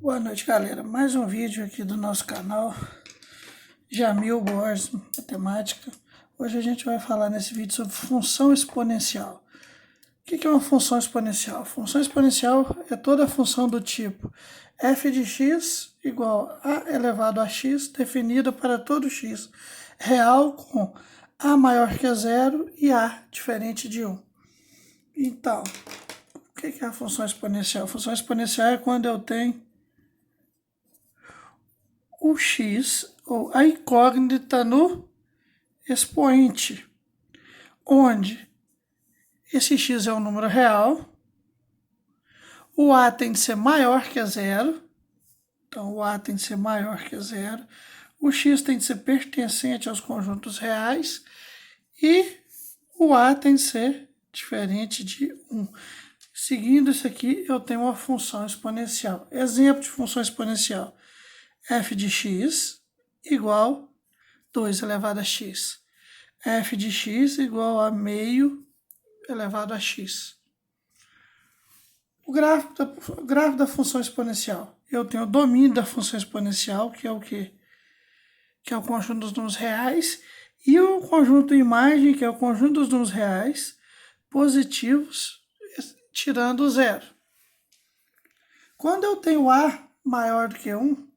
Boa noite, galera. Mais um vídeo aqui do nosso canal, Jamil Borges Matemática. Hoje a gente vai falar nesse vídeo sobre função exponencial. O que é uma função exponencial? Função exponencial é toda função do tipo f de x igual a elevado a x, definida para todo x real com a maior que zero e a diferente de 1. Então, o que é a função exponencial? A função exponencial é quando eu tenho o x, ou a incógnita no expoente, onde esse x é um número real, o a tem de ser maior que zero, então o a tem de ser maior que zero, o x tem de ser pertencente aos conjuntos reais e o a tem de ser diferente de 1. Seguindo isso aqui, eu tenho uma função exponencial. Exemplo de função exponencial: f de x igual 2 elevado a x. F de x igual a meio elevado a x. O gráfico da função exponencial. Eu tenho o domínio da função exponencial, que é o quê? Que é o conjunto dos números reais, e o conjunto imagem, que é o conjunto dos números reais positivos, tirando o zero. Quando eu tenho a maior do que 1,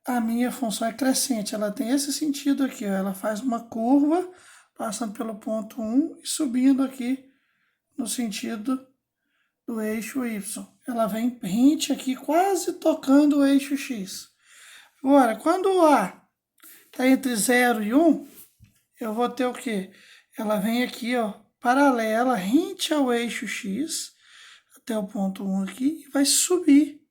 a minha função é crescente. Ela tem esse sentido aqui, ó. Ela faz uma curva, passando pelo ponto 1 e subindo aqui no sentido do eixo y. Ela vem rente aqui, quase tocando o eixo x. Agora, quando o a está entre 0 e 1, eu vou ter o quê? Ela vem aqui, ó, paralela, rente ao eixo x, até o ponto 1 aqui, e vai subir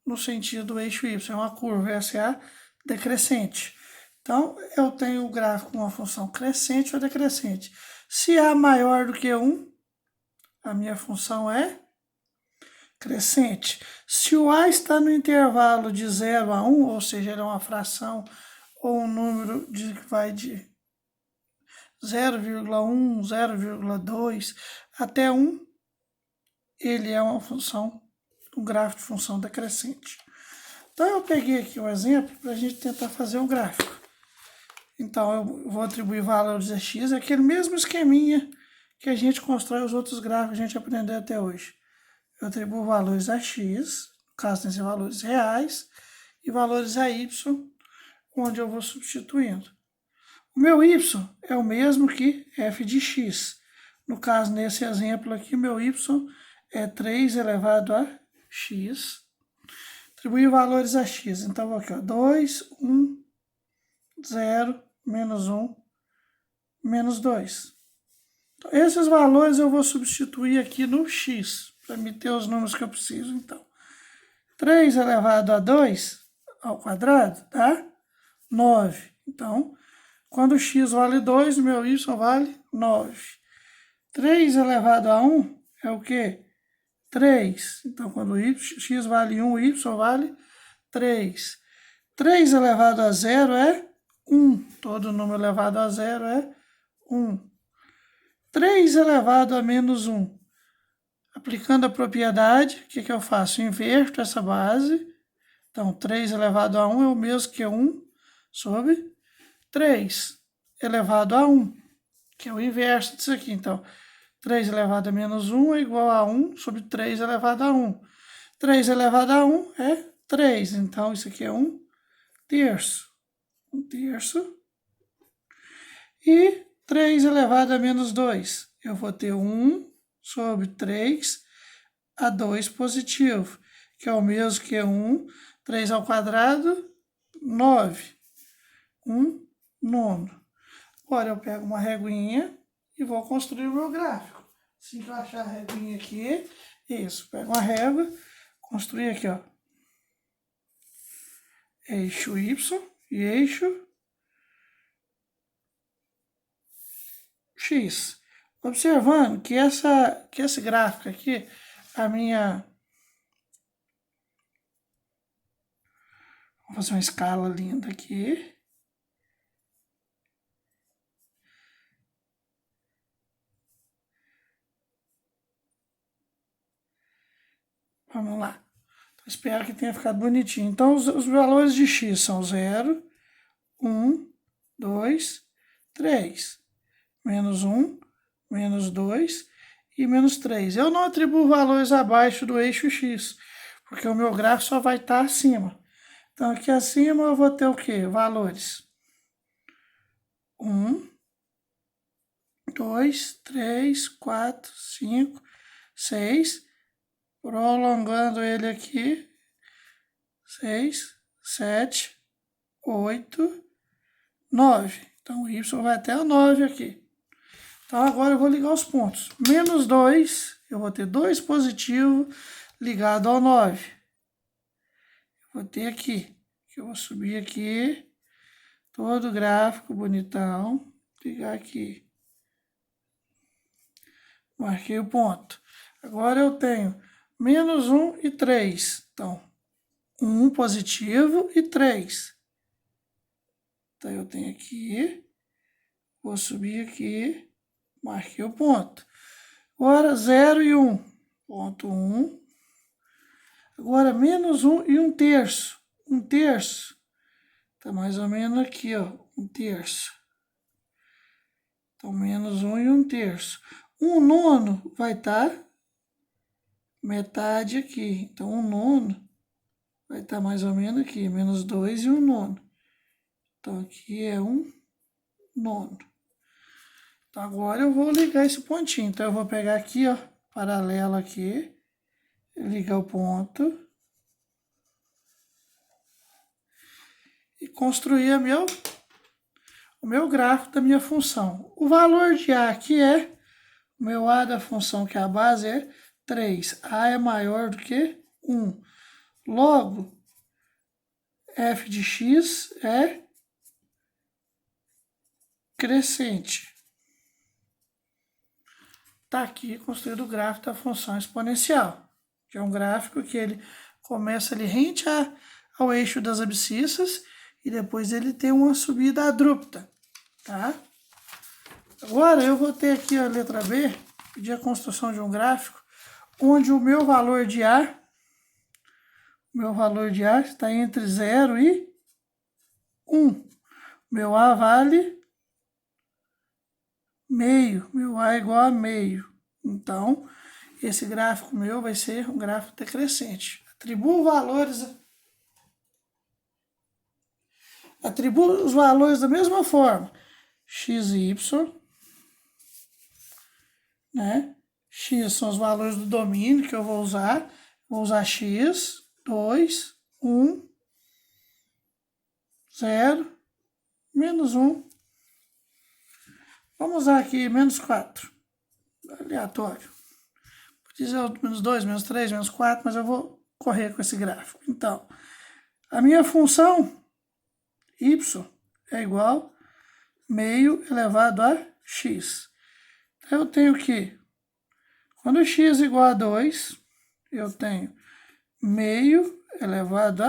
no sentido do eixo y. É uma curva, essa é a decrescente. Então, eu tenho o gráfico com uma função crescente ou decrescente. Se a maior do que 1, a minha função é crescente. Se o a está no intervalo de 0 a 1, ou seja, ele é uma fração ou um número que vai de 0,1, 0,2 até 1, ele é uma função, um gráfico de função decrescente. Então, eu peguei aqui um exemplo para a gente tentar fazer um gráfico. Então, eu vou atribuir valores a x, aquele mesmo esqueminha que a gente constrói os outros gráficos que a gente aprendeu até hoje. Eu atribuo valores a x, no caso tem que ser valores reais, e valores a y, onde eu vou substituindo. O meu y é o mesmo que f de x. No caso, nesse exemplo aqui, meu y é 3 elevado a x. Atribuir valores a x. Então, vou aqui, ó, 2, 1, 0, menos 1, menos 2. Então, esses valores eu vou substituir aqui no x, para me ter os números que eu preciso. Então, 3 elevado a 2 ao quadrado dá 9. Então, quando x vale 2, meu y vale 9. 3 elevado a 1 é o quê? 3. Então, quando x vale 1, y vale 3. 3 elevado a 0 é 1. Todo número elevado a 0 é 1. 3 elevado a menos 1. Aplicando a propriedade, o que eu faço? Inverto essa base. Então, 3 elevado a 1 é o mesmo que 1 sobre 3 elevado a 1, que é o inverso disso aqui. Então, 3 elevado a menos 1 é igual a 1 sobre 3 elevado a 1. 3 elevado a 1 é 3. Então, isso aqui é 1 terço. 1 terço. E 3 elevado a menos 2. Eu vou ter 1 sobre 3 a 2 positivo, que é o mesmo que 1. 3 ao quadrado, 9. 1 nono. Agora eu pego uma reguinha e vou construir o meu gráfico. Assim que eu achar a reguinha aqui, isso, pego uma régua, construir aqui, ó, eixo Y e eixo X. Observando que esse gráfico aqui, vou fazer uma escala linda aqui. Vamos lá. Espero que tenha ficado bonitinho. Então, os valores de x são 0, 1, 2, 3. Menos 1, menos 2 e menos 3. Eu não atribuo valores abaixo do eixo x, porque o meu gráfico só vai estar acima. Então, aqui acima eu vou ter o quê? Valores 1, 2, 3, 4, 5, 6, prolongando ele aqui, 6, 7, 8, 9. Então, o y vai até o 9 aqui. Então, agora eu vou ligar os pontos. Menos 2, eu vou ter 2 positivo ligado ao 9. Eu vou ter aqui, eu vou subir aqui, todo o gráfico bonitão, ligar aqui. Marquei o ponto. Agora eu tenho menos 1 e 3. Então, 1 positivo e 3. Então, eu tenho aqui, vou subir aqui, marquei o ponto. Agora, 0 e 1. Ponto 1. Agora, menos 1 e 1 terço. 1 terço. Está mais ou menos aqui, ó. 1 terço. Então, menos 1 e 1 terço. 1 nono vai estar metade aqui. Então, 1 nono vai estar mais ou menos aqui. Menos 2 e 1 nono. Então, aqui é 1 nono. Então, agora eu vou ligar esse pontinho. Então, eu vou pegar aqui, ó, paralelo aqui, ligar o ponto e construir o meu gráfico da minha função. O valor de A aqui é, o meu A da função, que é a base, é 3. A é maior do que 1. Logo, f de x é crescente. Está aqui construído o gráfico da função exponencial, que é um gráfico que ele começa ali rente ao eixo das abscissas e depois ele tem uma subida abrupta, tá? Agora eu vou ter aqui a letra B, pedir a construção de um gráfico onde o meu valor de A está entre 0 e 1. Meu A vale meio, meu A é igual a meio. Então, esse gráfico meu vai ser um gráfico decrescente. Atribuo os valores da mesma forma. X e Y, né? X são os valores do domínio que eu vou usar. Vou usar X, 2, 1, 0, menos 1. Vamos usar aqui menos 4, aleatório. Vou dizer menos 2, menos 3, menos 4, mas eu vou correr com esse gráfico. Então, a minha função y é igual a meio elevado a x. Então, eu tenho que, quando x é igual a 2, eu tenho meio elevado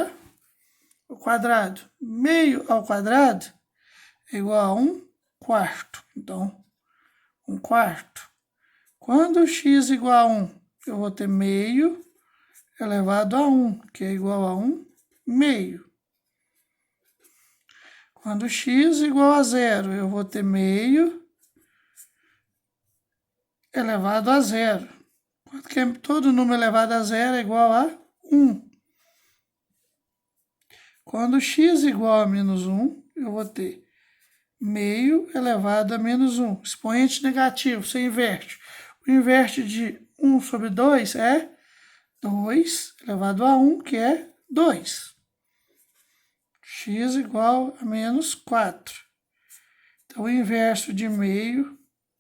ao quadrado. Meio ao quadrado é igual a 1 quarto. Então, 1 quarto. Quando x é igual a 1, eu vou ter meio elevado a 1, que é igual a 1 meio. Quando x é igual a 0, eu vou ter meio elevado a 0. Porque todo número elevado a 0 é igual a 1. Quando x é igual a menos 1, eu vou ter meio elevado a menos 1. Expoente negativo, você inverte. O inverte de 1 sobre 2 é 2 elevado a 1, que é 2. X igual a menos 4. Então, o inverso de meio,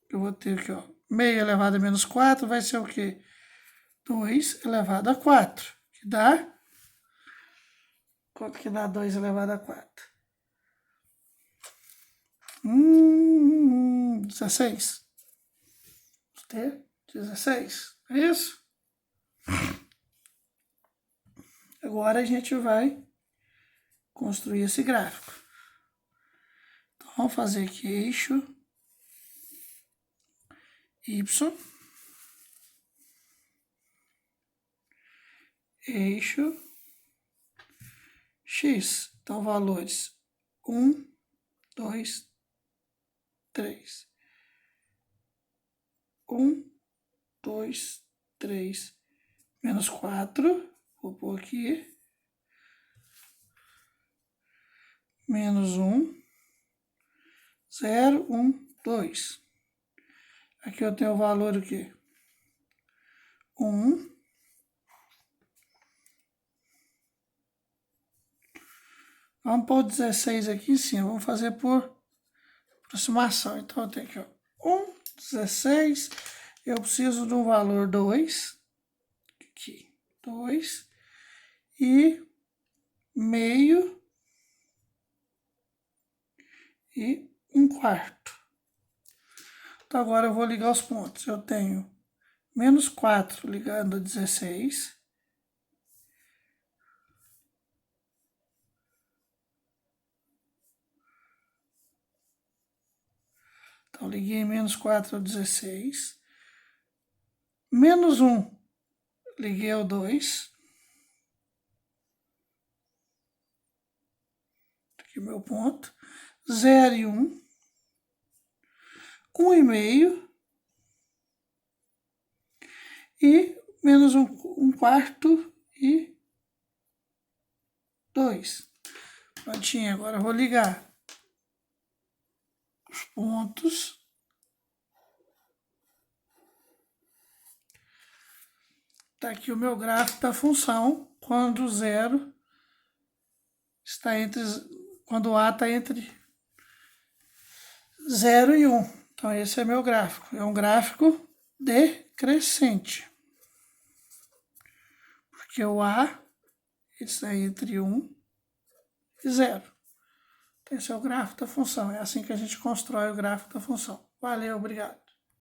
eu vou ter aqui, ó, meio elevado a menos 4 vai ser o quê? 2 elevado a 4, que dá... Quanto que dá 2 elevado a 4? 16. Vamos ter 16, é isso? Agora a gente vai construir esse gráfico. Então, vamos fazer aqui eixo y, eixo x. Então, valores 1, 2, 3. 1, 2, 3, menos 4. Vou pôr aqui. Menos 1, 0, 1, 2. Aqui eu tenho o valor o quê? 1. Vamos pôr 16 aqui em cima. Vamos fazer por aproximação. Então, eu tenho aqui, ó, 1, 16. Eu preciso de um valor 2. Aqui, 2. E meio. E 1/4. Então, agora eu vou ligar os pontos. Eu tenho menos 4 ligando a 16. Então, liguei menos 4 ao 16. Menos 1, liguei ao 2. Aqui o meu ponto. 0 e 1. 1,5. E menos 1/4 e 2. Prontinho, agora eu vou ligar os pontos. Está aqui o meu gráfico da função quando o zero está entre, quando o A está entre 0 e 1. Então, esse é meu gráfico. É um gráfico decrescente. Porque o A está entre 1 e 0. Então, esse é o gráfico da função. É assim que a gente constrói o gráfico da função. Valeu, obrigado.